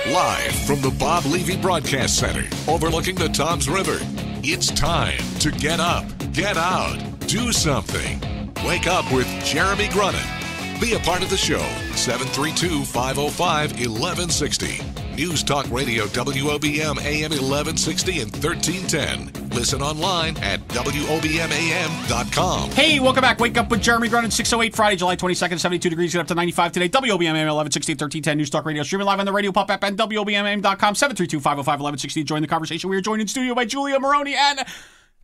Live from the Bob Levy Broadcast Center, overlooking the Toms River. It's time to get up, get out, do something. Wake up with Jeremy Grunin. Be a part of the show. 732-505-1160. News Talk Radio WOBM AM 1160 and 1310. Listen online at WOBMAM.com. Hey, welcome back. Wake up with Jeremy Grunin, 6:08, Friday, July 22nd, 72 degrees, get up to 95 today. WOBM AM 1160 and 1310. News Talk Radio. Streaming live on the radio pop app and WOBMAM.com. 732-505-1160. Join the conversation. We are joined in studio by Julia Moroney and...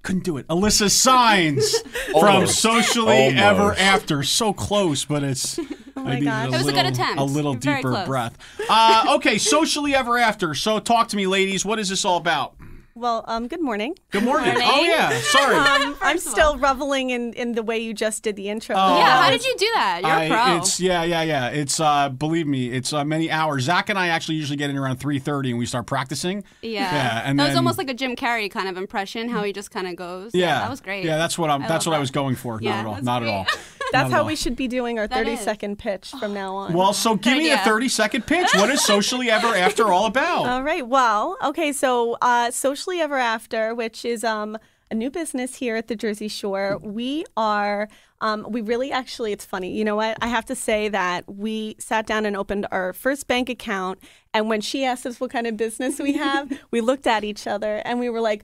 couldn't do it. Alyssa Saenz from Socially Ever After. So close, but it's... Oh my gosh. It was a good attempt. A little Very deeper close. breath. Okay, Socially Ever After. So talk to me, ladies. What is this all about? Well, good morning. Good morning. Morning. Oh, yeah. Sorry. I'm still reveling in the way you just did the intro. Yeah, how did you do that? You're a pro. It's yeah. It's believe me, it's many hours. Zach and I actually usually get in around 3:30 and we start practicing. Yeah. and that was then- almost like a Jim Carrey kind of impression, how he just kind of goes. Yeah, that was great. Yeah, that's what I was going for. Yeah, Not at all. that's Not at great. all. That's Not at how all. we should be doing our That 30-second pitch from now on. Well, so give me a idea. 30-second pitch. What is Socially Ever After all about? All right. Well, okay. So Socially Ever After, which is a new business here at the Jersey Shore. We are, we really actually, it's funny. You know what? I have to say that we sat down and opened our first bank account. And when she asked us what kind of business we have, we looked at each other and we were like,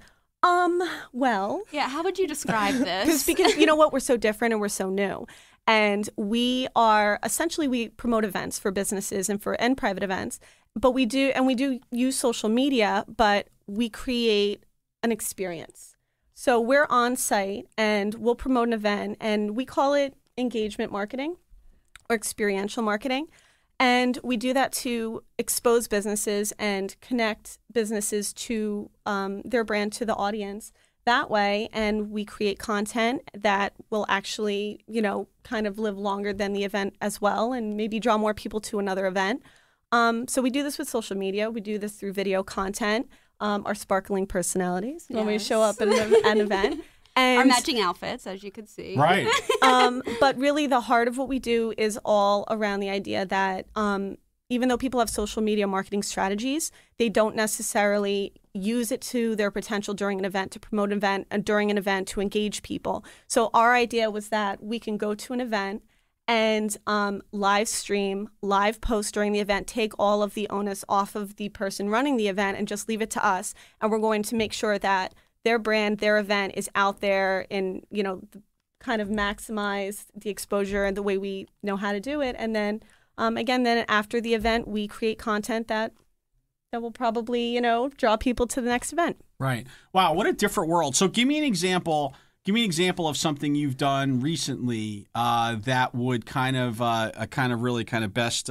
well. Yeah, how would you describe this? Because you know what? We're so different and we're so new. And we are essentially, we promote events for businesses and private events. But we do use social media, but we create an experience. So we're on site and we'll promote an event and we call it engagement marketing or experiential marketing. And we do that to expose businesses and connect businesses to their brand, to the audience that way. And we create content that will actually, kind of live longer than the event as well and maybe draw more people to another event. So we do this with social media. We do this through video content, our sparkling personalities when we show up at an event. And our matching outfits, as you could see. Right. But really the heart of what we do is all around the idea that even though people have social media marketing strategies, they don't necessarily use it to their potential during an event, to promote an event, and during an event to engage people. So our idea was that we can go to an event and live stream, live post during the event, take all of the onus off of the person running the event and just leave it to us. And we're going to make sure that their brand, their event is out there and, kind of maximize the exposure and the way we know how to do it. And then, then after the event, we create content that will probably, draw people to the next event. Right. Wow, what a different world. So give me an example. Give me an example of something you've done recently that would kind of best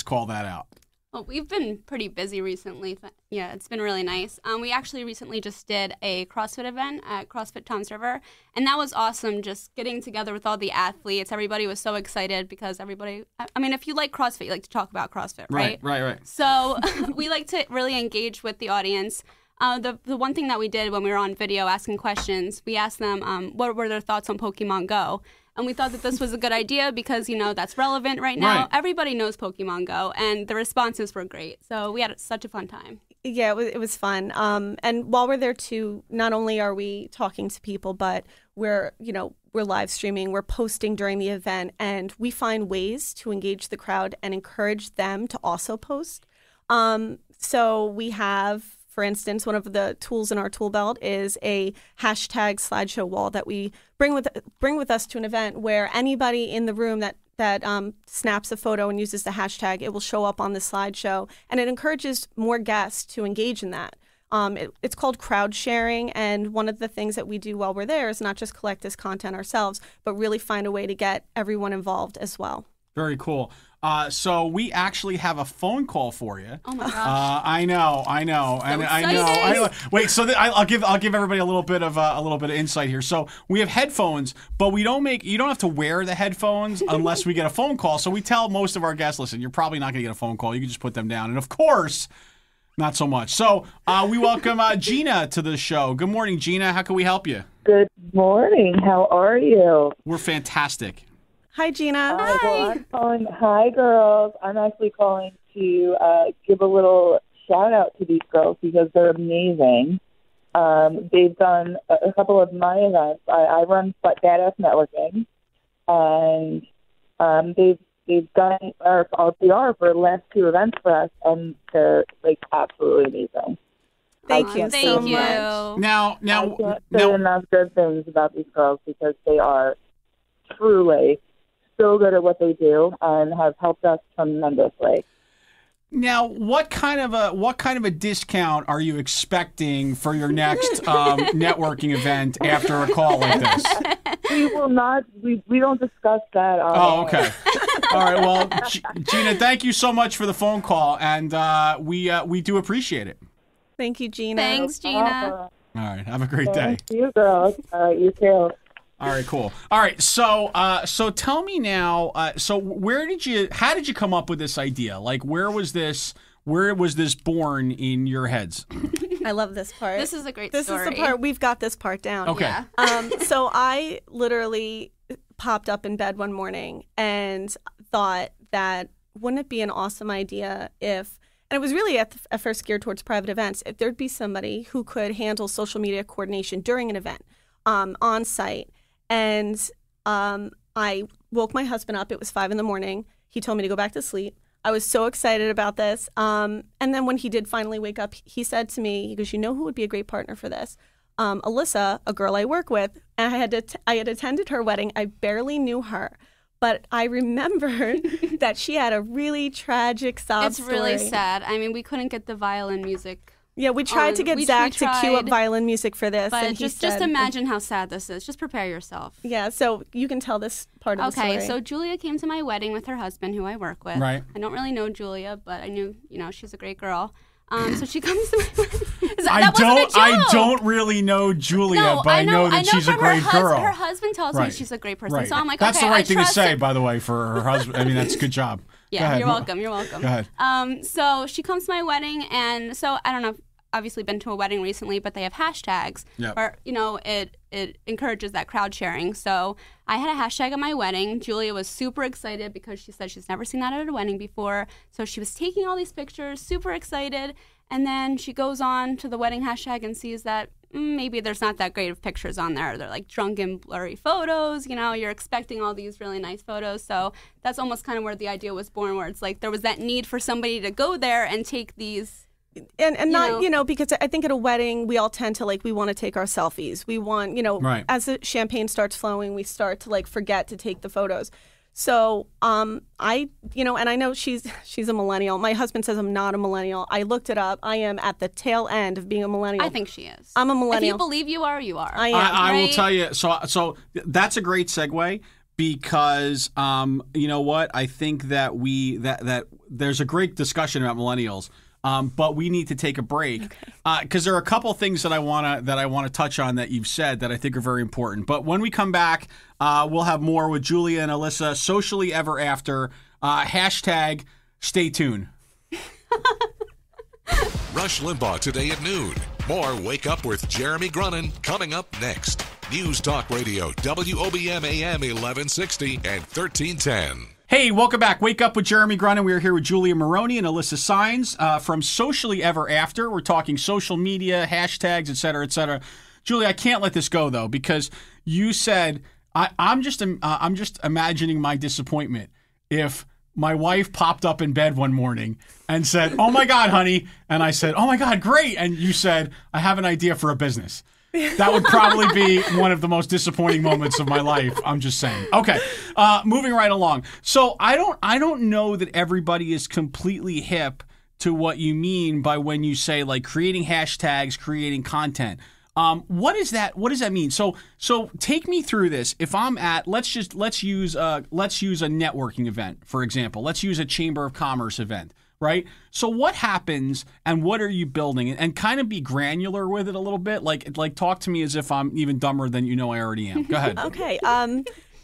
call that out. Well, we've been pretty busy recently. Yeah, it's been really nice. We actually recently just did a CrossFit event at CrossFit Toms River, and that was awesome, just getting together with all the athletes. Everybody was so excited because everybody, if you like CrossFit, you like to talk about CrossFit, right? Right. So we like to really engage with the audience. The one thing that we did when we were on video asking questions, we asked them what were their thoughts on Pokemon Go. And we thought that this was a good idea because, that's relevant right now. Right. Everybody knows Pokemon Go, and the responses were great. So we had such a fun time. Yeah, it was fun. And while we're there too, not only are we talking to people, but we're live streaming, we're posting during the event, and we find ways to engage the crowd and encourage them to also post. So we have, for instance, one of the tools in our tool belt is a hashtag slideshow wall that we bring with us to an event where anybody in the room that snaps a photo and uses the hashtag, it will show up on the slideshow, and it encourages more guests to engage in that. It's called crowd sharing, and one of the things that we do while we're there is not just collect this content ourselves, but really find a way to get everyone involved as well. Very cool. So we actually have a phone call for you. Oh my gosh! I know, and I know. Wait, so I'll give everybody a little bit of insight here. So we have headphones, but you don't have to wear the headphones unless we get a phone call. So we tell most of our guests, listen, you're probably not going to get a phone call. You can just put them down, and of course, not so much. So we welcome Gina to the show. Good morning, Gina. How can we help you? Good morning. How are you? We're fantastic. Hi, Gina. Well, I'm calling. Hi, girls. I'm actually calling to give a little shout out to these girls because they're amazing. They've done a couple of my events. I run Badass Networking, and they've done our PR for the last 2 events for us, and they're like absolutely amazing. Thank you so much. Now, I can't say enough good things about these girls because they are truly so good at what they do and have helped us tremendously. Now, what kind of a discount are you expecting for your next networking event after a call like this? We will not. We don't discuss that. Okay. All right. Well, Gina, thank you so much for the phone call, and we do appreciate it. Thank you, Gina. Thanks, Gina. All right. Have a great day. Thank you, girls. All right, you too. All right, cool. All right, so tell me now. So how did you come up with this idea? Like, where was this born in your heads? I love this part. This is a great story. This is the part we've got this part down. Okay. Yeah. So I literally popped up in bed one morning and thought that wouldn't it be an awesome idea if. And it was really at first geared towards private events. If there'd be somebody who could handle social media coordination during an event, on site. And I woke my husband up. It was 5 a.m. He told me to go back to sleep. I was so excited about this. And then when he did finally wake up, he said to me, he goes, "You know who would be a great partner for this? Alyssa, a girl I work with." And I had attended her wedding. I barely knew her. But I remembered that she had a really tragic sob story. It's really sad. I mean, we couldn't get the violin music. Yeah, we tried to get Zach to cue up violin music for this. But and just imagine how sad this is. Just prepare yourself. Yeah, so you can tell this part of the story. Okay, so Julia came to my wedding with her husband, who I work with. Right. I don't really know Julia, but I knew, she's a great girl. So she comes to my wedding. I don't really know Julia, but I know that she's a great girl. Her husband tells me she's a great person. Right. So I'm like, that's okay, the right thing to say, him. by the way, for her husband. I mean, that's a good job. Yeah, you're welcome. You're welcome. Go ahead. So she comes to my wedding, and so I don't know. Obviously been to a wedding recently, but they have hashtags where, it encourages that crowd sharing. So I had a hashtag at my wedding. Julia was super excited because she said she's never seen that at a wedding before. So she was taking all these pictures, super excited. And then she goes on to the wedding hashtag and sees that maybe there's not that great of pictures on there. They're like drunken, blurry photos. You're expecting all these really nice photos. So that's almost kind of where the idea was born, where it's like there was that need for somebody to go there and take these. And not, because I think at a wedding, we all tend to, we want to take our selfies. We want, right. As the champagne starts flowing, we start to, forget to take the photos. So, and I know she's a millennial. My husband says I'm not a millennial. I looked it up. I am at the tail end of being a millennial. I think she is. I'm a millennial. If you believe you are, you are. I am. I will tell you. So that's a great segue. Because you know what, I think that that there's a great discussion about millennials, but we need to take a break because there are a couple things that I want to touch on that you've said that I think are very important. But when we come back, we'll have more with Julia and Alyssa. Socially ever after. Hashtag stay tuned. Rush Limbaugh today at noon. More Wake Up with Jeremy Grunin coming up next. News Talk Radio, WOBM AM 1160 and 1310. Hey, welcome back. Wake Up with Jeremy Grunin. We are here with Julia Moroney and Alyssa Saenz from Socially Ever After. We're talking social media, hashtags, et cetera, et cetera. Julia, I can't let this go, though, because you said, I'm just imagining my disappointment if my wife popped up in bed one morning and said, "Oh my God, honey." And I said, "Oh my God, great." And you said, "I have an idea for a business." That would probably be one of the most disappointing moments of my life. I'm just saying. Okay, moving right along. So I don't know that everybody is completely hip to what you mean by when you say creating hashtags, creating content. What is that? What does that mean? So take me through this. If I'm at let's use a networking event, for example. Let's use a Chamber of Commerce event. Right? So what happens and what are you building? And kind of be granular with it a little bit. Like talk to me as if I'm even dumber than I already am. Go ahead. Okay.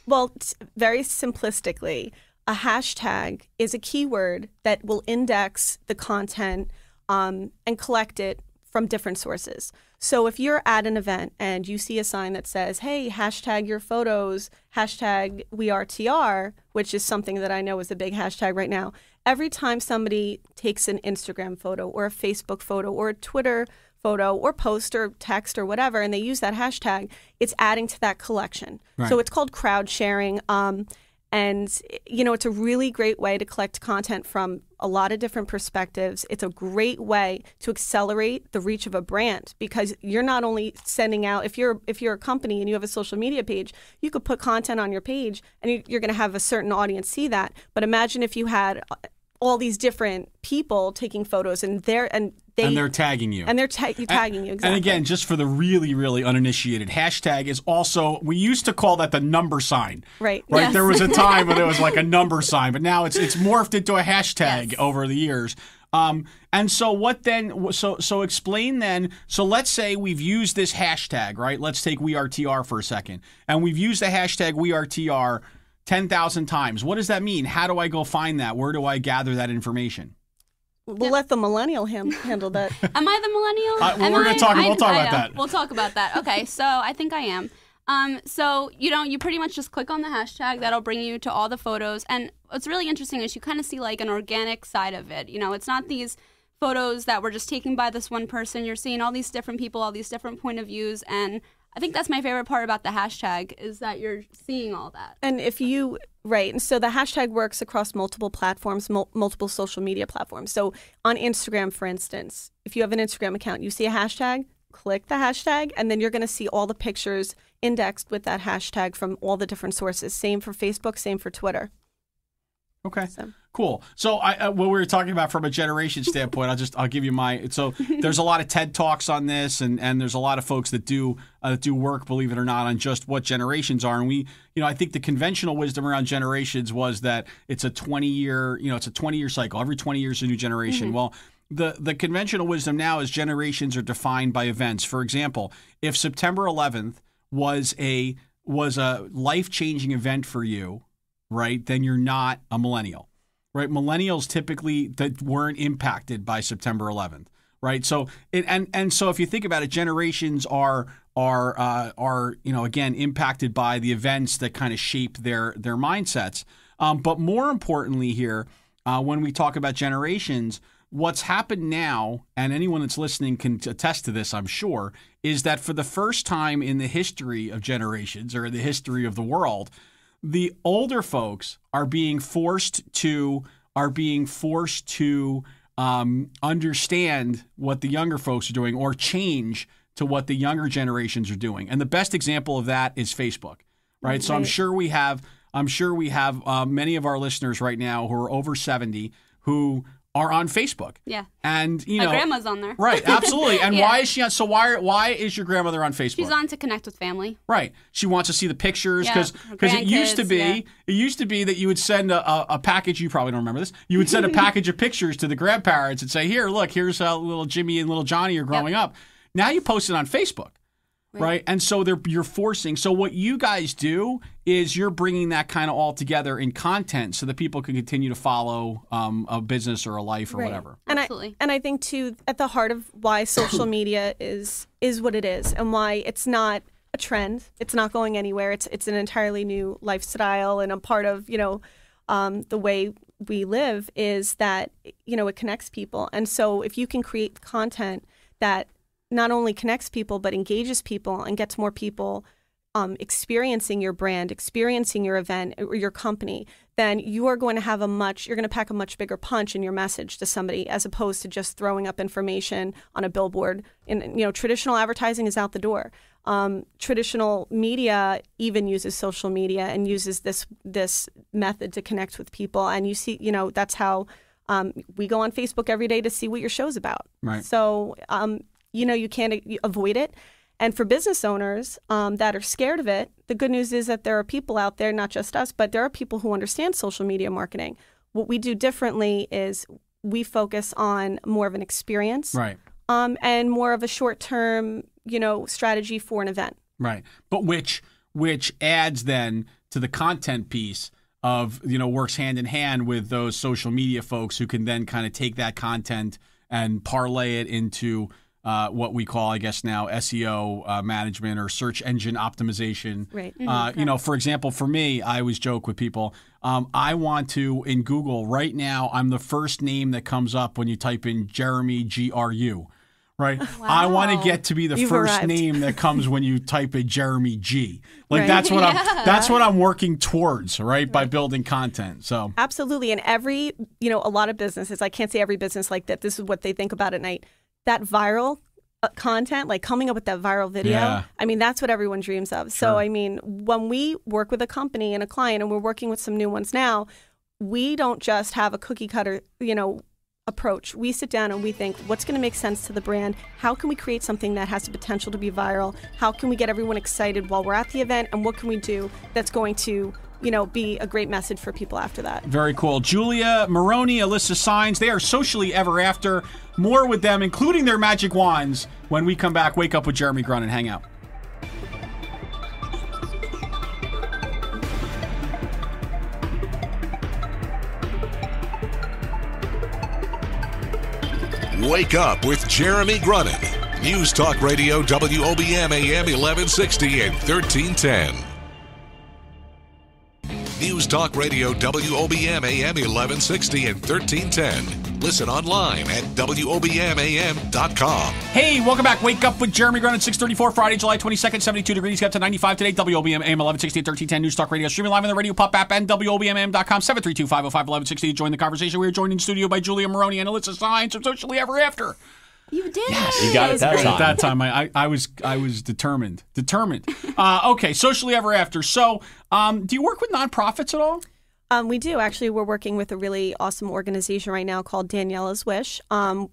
Well, very simplistically, a hashtag is a keyword that will index the content and collect it from different sources. So if you're at an event and you see a sign that says, "Hey, hashtag your photos, hashtag we are TR," which is something that I know is a big hashtag right now, every time somebody takes an Instagram photo or a Facebook photo or a Twitter photo or post or text or whatever, and they use that hashtag, it's adding to that collection. Right. So it's called crowd sharing. And, it's a really great way to collect content from a lot of different perspectives. It's a great way to accelerate the reach of a brand, because you're not only sending out, if you're a company and you have a social media page, you could put content on your page and you're going to have a certain audience see that. But imagine if you had all these different people taking photos and they're tagging you. And they're tagging you, exactly. And again, just for the really, really uninitiated, hashtag is also, we used to call that the number sign. Right. Right. Yes. There was a time when it was like a number sign, but now it's morphed into a hashtag over the years. And so what then, so explain then, so let's say we've used this hashtag, right? Let's take WeAreTR for a second. And we've used the hashtag WeAreTR 10,000 times. What does that mean? How do I go find that? Where do I gather that information? We'll let the millennial handle that. Am I the millennial? We're going to talk about that. We'll talk about that. Okay, so I think I am. So, you pretty much just click on the hashtag. That'll bring you to all the photos. And what's really interesting is you kind of see like an organic side of it. It's not these photos that were just taken by this one person. You're seeing all these different people, all these different point of views. And I think that's my favorite part about the hashtag, is that you're seeing all that. And right. And so the hashtag works across multiple platforms, multiple social media platforms. So on Instagram, for instance, if you have an Instagram account, you see a hashtag, click the hashtag, and then you're going to see all the pictures indexed with that hashtag from all the different sources. Same for Facebook, same for Twitter. Okay, cool. So what we were talking about from a generation standpoint, I'll give you my. So there's a lot of TED Talks on this, and there's a lot of folks that do work, believe it or not, on just what generations are. And we, I think the conventional wisdom around generations was that it's a 20-year, it's a 20-year cycle. Every 20 years a new generation. Mm-hmm. Well, the conventional wisdom now is generations are defined by events. For example, if September 11th was a life-changing event for you, right, then you're not a millennial, right? Millennials typically that weren't impacted by September 11th, right? So so if you think about it, generations are again impacted by the events that kind of shape their mindsets. But more importantly here, when we talk about generations, what's happened now, and anyone that's listening can attest to this, I'm sure, is that for the first time in the history of generations or the history of the world, the older folks are being forced to understand what the younger folks are doing, or change to what the younger generations are doing. And the best example of that is Facebook, right? So I'm sure we have many of our listeners right now who are over 70 who are on Facebook. Yeah. And my grandma's on there. Right, absolutely. And why is she on? So why is your grandmother on Facebook? She's on to connect with family. Right. She wants to see the pictures because it used to be that you would send a package. You probably don't remember this. You would send a package of pictures to the grandparents and say, "Here, look, here's how little Jimmy and little Johnny are growing up." Now you post it on Facebook. Right. And so you're forcing. So what you guys do is you're bringing that kind of all together in content so that people can continue to follow a business or a life or whatever. And Absolutely. I think too, at the heart of why social media is what it is, and why it's not a trend. It's not going anywhere. It's an entirely new lifestyle and a part of the way we live, is that it connects people. And so if you can create content that not only connects people but engages people and gets more people experiencing your brand, experiencing your event or your company, then you are going to have you're going to pack a much bigger punch in your message to somebody, as opposed to just throwing up information on a billboard. And traditional advertising is out the door. Traditional media even uses social media and uses this method to connect with people. And you see, that's how we go on Facebook every day to see what your show's about. Right. So you can't avoid it. And for business owners that are scared of it, the good news is that there are people out there, not just us, but there are people who understand social media marketing. What we do differently is we focus on more of an experience, right, and more of a short-term, strategy for an event. Right. But which adds then to the content piece of, works hand in hand with those social media folks who can then kind of take that content and parlay it into what we call, I guess now, SEO management or search engine optimization. Right. You know, for example, for me, I always joke with people, I want to, in Google right now, I'm the first name that comes up when you type in Jeremy, GRU. Right. Wow. I want to get to be the first name that comes when you type in Jeremy G. Like that's what that's what I'm working towards, right? By building content. So absolutely. And every, a lot of businesses, I can't say every business like that. This is what they think about at night. That viral content, like coming up with that viral video. I mean, that's what everyone dreams of. Sure. So, I mean, when we work with a company and a client, and we're working with some new ones now, we don't just have a cookie cutter, approach. We sit down and we think, what's going to make sense to the brand? How can we create something that has the potential to be viral? How can we get everyone excited while we're at the event? And what can we do that's going to, be a great message for people after that? Very cool. Julia, Moroney, Alyssa, Saenz, they are socially ever after. More with them, including their magic wands, when we come back. Wake Up with Jeremy Grun and hang out. Wake Up with Jeremy Grunin. News Talk Radio WOBM AM 1160 and 1310. News Talk Radio WOBM AM 1160 and 1310. Listen online at WOBMAM.com. Hey, welcome back. Wake Up with Jeremy Grunin, 6:34, Friday, July 22nd, 72 degrees, got to 95 today. WOBM AM 1160 and 1310. News Talk Radio, streaming live on the Radio Pop app and WOBMAM.com. 732-505-1160 to join the conversation. We are joined in studio by Julia Moroney and Alyssa Saenz from Socially Ever After. You did. Yes. You got it that time. At that time, I was determined. Okay, Socially Ever After. So, do you work with nonprofits at all? We do. Actually, we're working with a really awesome organization right now called Daniela's Wish,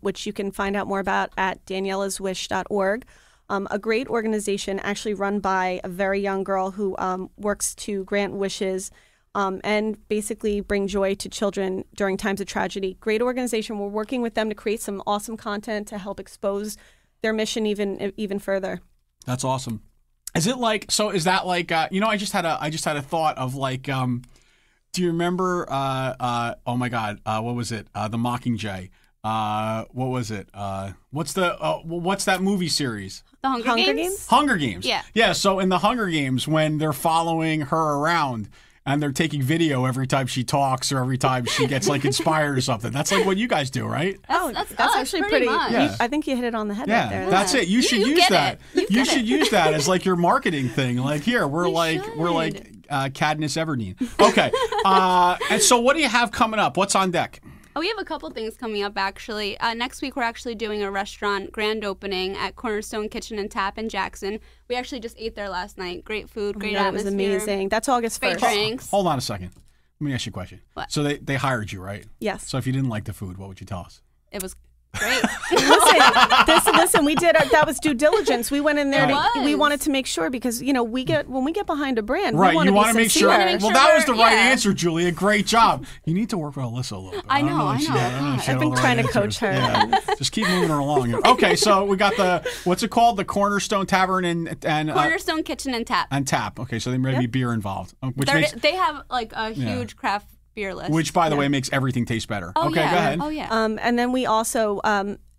which you can find out more about at danielaswish.org. A great organization actually run by a very young girl who works to grant wishes and basically bring joy to children during times of tragedy. Great organization. We're working with them to create some awesome content to help expose their mission even further. That's awesome. Is it like, so is that like, I just had a thought of like, do you remember, oh my God, what was it? The Mockingjay. What was it? What's that movie series? The Hunger Games? Hunger Games. Yeah. Yeah, so in the Hunger Games, when they're following her around, and they're taking video every time she talks or every time she gets like inspired or something. That's like what you guys do, right? That's actually pretty. Yeah. I think you hit it on the head. Yeah, right there. that's it. You should use that. You should use that as like your marketing thing. Like here, we're like Katniss Everdeen. Okay. And so, what do you have coming up? What's on deck? Oh, we have a couple things coming up, actually. Next week, we're actually doing a restaurant grand opening at Cornerstone Kitchen and Tap in Jackson. We actually just ate there last night. Great food, great atmosphere. It was amazing. That's August 1st. Great drinks. Hold on a second. Let me ask you a question. What? So they hired you, right? Yes. So if you didn't like the food, what would you tell us? It was great. Listen, we did that was due diligence. We went in there. We wanted to make sure because when we get behind a brand, right? We you want to make sure. Well, that was the right yeah. answer, Julia. Great job. You need to work with Alyssa a little bit. I know. I've been trying to coach her. Yeah. Just keep moving her along. Okay, so we got what's it called? The Cornerstone Tavern and Cornerstone Kitchen and Tap. And Tap. Okay, so there may be beer involved, They have like a huge craft beer list. Which, by the way, makes everything taste better. Oh, okay, yeah. go ahead. Oh, yeah. And then we also,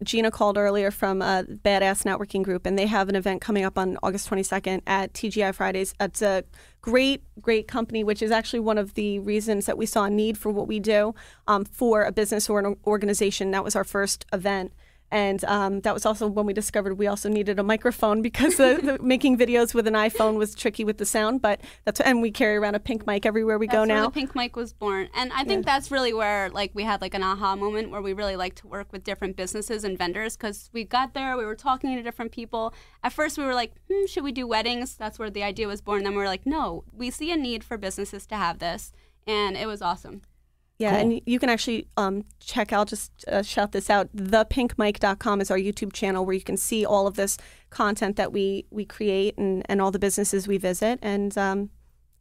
Gina called earlier from Badass Networking Group, and they have an event coming up on August 22nd at TGI Fridays. It's a great company, which is actually one of the reasons that we saw a need for what we do for a business or an organization. That was our first event. And that was also when we discovered we also needed a microphone because the making videos with an iPhone was tricky with the sound. But and we carry around a pink mic everywhere we go now. That's where the pink mic was born. And I think that's really where we had like an aha moment where we really like to work with different businesses and vendors because we got there, we were talking to different people. At first we were like, should we do weddings? That's where the idea was born. Then we were like, no, we see a need for businesses to have this. And it was awesome. Yeah, cool. And you can actually check out, just shout this out, thepinkmic.com is our YouTube channel where you can see all of this content that we create and all the businesses we visit and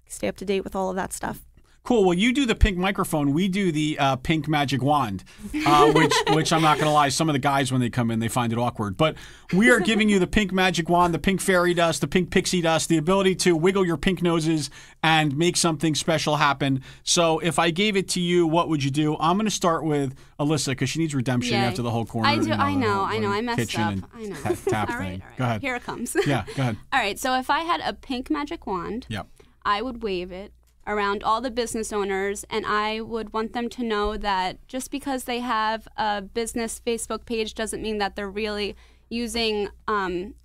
stay up to date with all of that stuff. Cool. Well, you do the pink microphone. We do the pink magic wand, which I'm not going to lie, some of the guys when they come in, they find it awkward. But we are giving you the pink magic wand, the pink fairy dust, the pink pixie dust, the ability to wiggle your pink noses and make something special happen. So if I gave it to you, what would you do? I'm going to start with Alyssa because she needs redemption Yay. after the whole corner. I do. I know. I messed up. And I know. tap All thing. right. Go ahead. Here it comes. Yeah, go ahead. All right. So if I had a pink magic wand, Yep. I would wave it around all the business owners, and I would want them to know that just because they have a business Facebook page doesn't mean that they're really using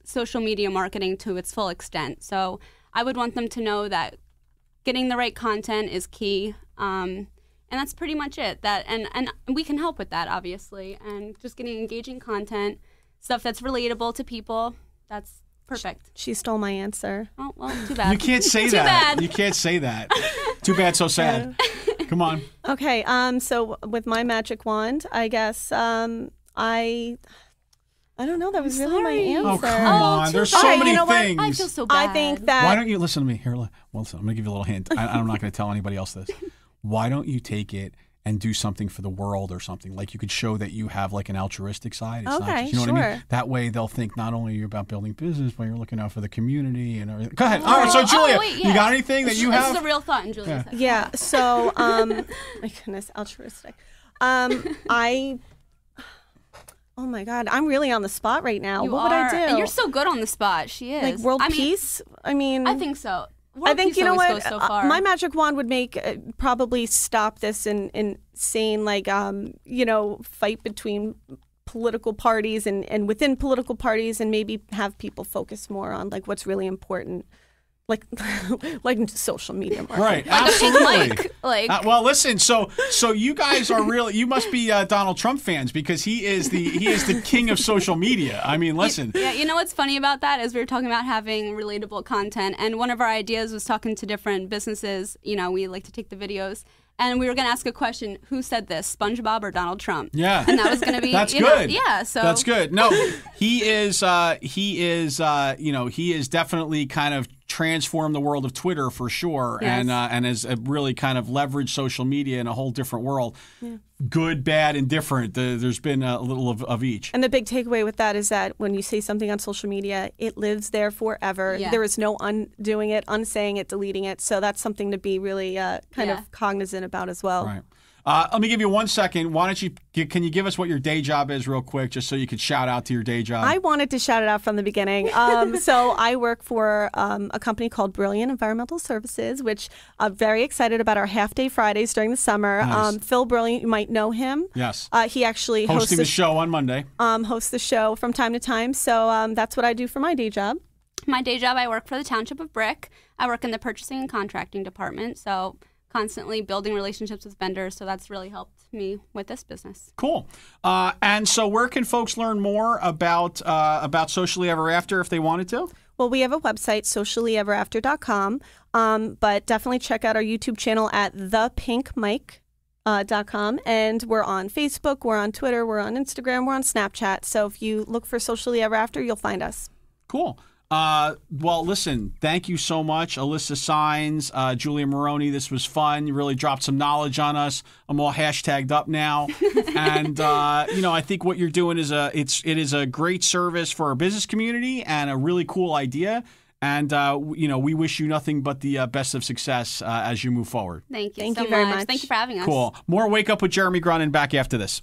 social media marketing to its full extent. So I would want them to know that getting the right content is key, and that's pretty much it. And we can help with that, obviously, and just getting engaging content, stuff that's relatable to people. That's perfect. She stole my answer. Oh, well, too bad. You can't say Too that. bad. You can't say that. Too bad, so sad. Come on. Okay. So with my magic wand, I guess I don't know. That was really my sorry. answer. Oh, come on. There's so bad. many You know what? things. I feel so bad. I think that Why don't you listen to me? Here, well, listen, I'm going to give you a little hint. I'm not going to tell anybody else this. Why don't you take it and do something for the world or something? Like you could show that you have like an altruistic side. It's not Okay, just, you know what I mean? sure. That way they'll think not only are you about building business, but you're looking out for the community and everything. Go ahead. All right, so Julia, wait, yeah. you got anything that you This have? is a real thought in Julia's head. Yeah. So, my goodness, altruistic. Oh my God, I'm really on the spot right now. You what would I are. do? And you're so good on the spot. She is. like world I mean, peace. I mean, I think so. World I think peace you know always what. goes so far. My magic wand would make probably stop this insane fight between political parties and within political parties, and maybe have people focus more on like what's really important. Like social media marketing. Right, Like a pink absolutely. mic, like- Well, listen. So you guys are really. You must be Donald Trump fans because he is the king of social media. I mean, listen. Yeah, you know what's funny about that is we were talking about having relatable content, and one of our ideas was talking to different businesses. You know, we like to take the videos, and we were going to ask a question: who said this, SpongeBob or Donald Trump? Yeah, and that was going to be that's you know, good. yeah, so that's good. No, he is definitely kind of transformed the world of Twitter for sure, Yes. and has really kind of leveraged social media in a whole different world. Yeah. Good, bad, and different. There's been a little of each. And the big takeaway with that is that when you say something on social media, it lives there forever. Yeah. There is no undoing it, unsaying it, deleting it. So that's something to be really kind of cognizant about as well. Right. Let me give you 1 second. Why don't you? Can you give us what your day job is, real quick, just so you could shout out to your day job? I wanted to shout it out from the beginning. So I work for a company called Brilliant Environmental Services, which I'm very excited about our half-day Fridays during the summer. Nice. Phil Brilliant, you might know him. Yes. He actually Hosting the show on Monday. hosts the show from time to time. So that's what I do for my day job. my day job, I work for the Township of Brick. I work in the purchasing and contracting department, so constantly building relationships with vendors. So that's really helped me with this business. Cool. And so where can folks learn more about Socially Ever After if they wanted to? Well, we have a website, sociallyeverafter.com, but definitely check out our YouTube channel at thepinkmic.com. And we're on Facebook, we're on Twitter, we're on Instagram, we're on Snapchat. So if you look for Socially Ever After, you'll find us. Cool. Well, listen, thank you so much, Alyssa Saenz, Julia Moroney. This was fun. You really dropped some knowledge on us. I'm all hashtagged up now. And, I think what you're doing is it is a great service for our business community and a really cool idea. And, we wish you nothing but the best of success as you move forward. Thank you Thank so you very much. much. Thank you for having us. Cool. More Wake Up with Jeremy Grunin back after this.